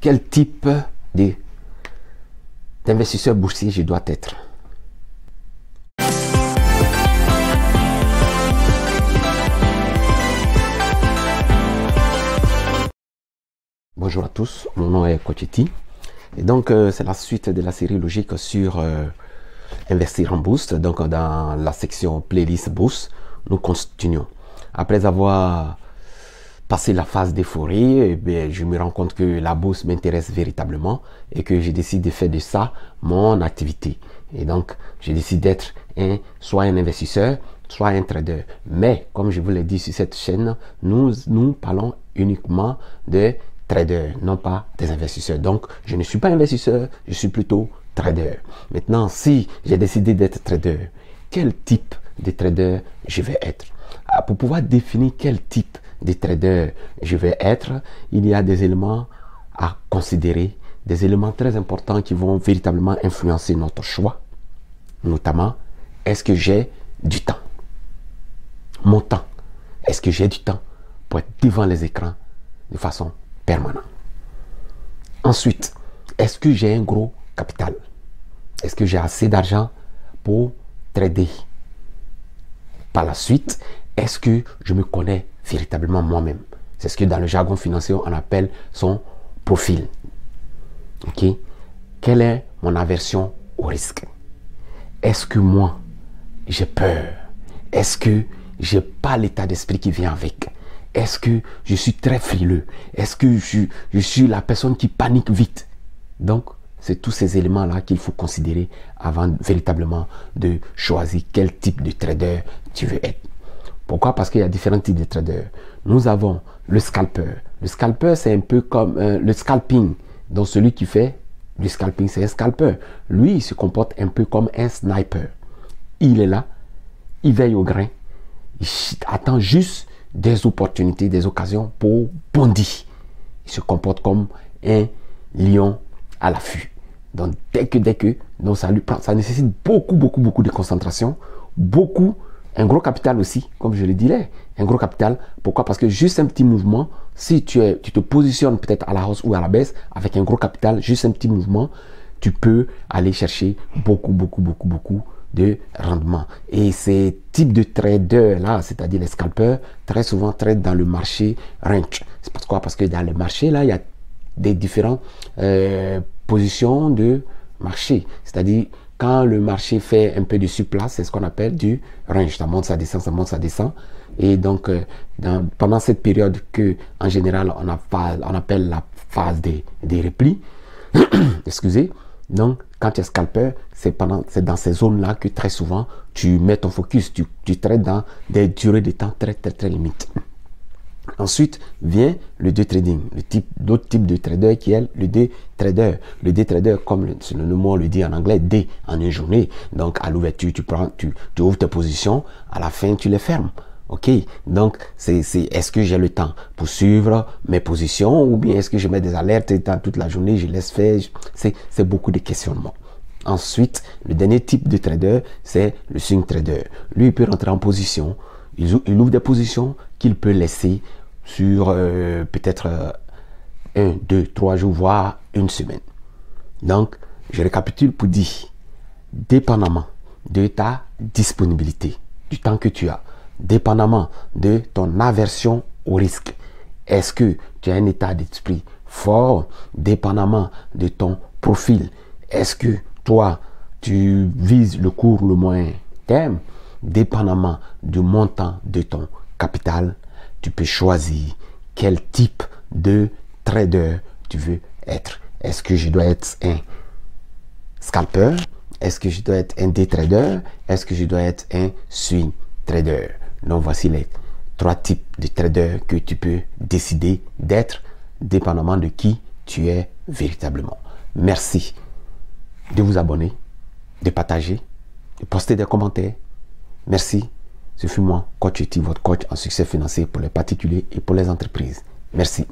quel type d'investisseur boursier je dois être. Bonjour à tous, mon nom est Coach Eti. Et donc c'est la suite de la série logique sur investir en bourse. Donc dans la section playlist bourse, nous continuons. Après avoir passé la phase d'euphorie, je me rends compte que la bourse m'intéresse véritablement et que j'ai décidé de faire de ça mon activité. Et donc je décide d'être soit un investisseur, soit un trader. Mais comme je vous l'ai dit sur cette chaîne, nous parlons uniquement de traders, non pas des investisseurs. Donc, je ne suis pas investisseur, je suis plutôt trader. Maintenant, si j'ai décidé d'être trader, quel type de trader je vais être? Pour pouvoir définir quel type de trader je vais être, il y a des éléments à considérer, des éléments très importants qui vont véritablement influencer notre choix. Notamment, est-ce que j'ai du temps? Mon temps. Est-ce que j'ai du temps pour être devant les écrans de façon permanent? Ensuite, est-ce que j'ai un gros capital? Est-ce que j'ai assez d'argent pour trader? Par la suite, est-ce que je me connais véritablement moi-même? C'est ce que dans le jargon financier, on appelle son profil. Ok? Quelle est mon aversion au risque? Est-ce que moi, j'ai peur? Est-ce que j'ai pas l'état d'esprit qui vient avec? Est-ce que je suis très frileux? Est-ce que je suis la personne qui panique vite? Donc, c'est tous ces éléments-là qu'il faut considérer avant véritablement de choisir quel type de trader tu veux être. Pourquoi? Parce qu'il y a différents types de traders. Nous avons le scalper. Le scalper, c'est un peu comme le scalping. Donc, celui qui fait du scalping, c'est un scalper. Lui, il se comporte un peu comme un sniper. Il est là, il veille au grain, il attend juste des opportunités, des occasions pour bondir. Il se comporte comme un lion à l'affût. Donc dès que, donc ça nécessite beaucoup de concentration, un gros capital aussi, comme je le disais, un gros capital. Pourquoi? Parce que juste un petit mouvement, si tu te positionnes peut-être à la hausse ou à la baisse, avec un gros capital, juste un petit mouvement, tu peux aller chercher beaucoup de rendement. Et ces types de traders là, c'est-à-dire les scalpers, très souvent traitent dans le marché range. C'est pourquoi? Parce que dans le marché là, il y a des différentes positions de marché. C'est-à-dire quand le marché fait un peu de surplace, c'est ce qu'on appelle du range. Ça monte, ça descend, ça monte, ça descend. Et donc pendant cette période que en général on appelle la phase des replis, excusez. Donc, quand tu es scalper, c'est dans ces zones-là que très souvent, tu mets ton focus, tu traites dans des durées de temps très limites. Ensuite, vient le day trading, l'autre type de trader qui est le day trader. Le day trader, comme le mot le dit en anglais, day, en une journée. Donc, à l'ouverture, tu ouvres tes positions, à la fin, tu les fermes. Ok, donc est-ce que j'ai le temps pour suivre mes positions ou bien est-ce que je mets des alertes dans toute la journée, je laisse faire? C'est beaucoup de questionnements. Ensuite, le dernier type de trader, c'est le swing trader. Lui, il peut rentrer en position, il ouvre des positions qu'il peut laisser sur peut-être 1, 2, 3 jours, voire une semaine. Donc, je récapitule pour dire, dépendamment de ta disponibilité, du temps que tu as, dépendamment de ton aversion au risque. Est-ce que tu as un état d'esprit fort? Dépendamment de ton profil. Est-ce que toi, tu vises le court, le moyen terme? Dépendamment du montant de ton capital, tu peux choisir quel type de trader tu veux être. Est-ce que je dois être un scalper? Est-ce que je dois être un day trader? Est-ce que je dois être un swing trader? Donc voici les 3 types de traders que tu peux décider d'être, dépendamment de qui tu es véritablement. Merci de vous abonner, de partager, de poster des commentaires. Merci. Ce fut moi, Coach Eti, votre coach en succès financier pour les particuliers et pour les entreprises. Merci.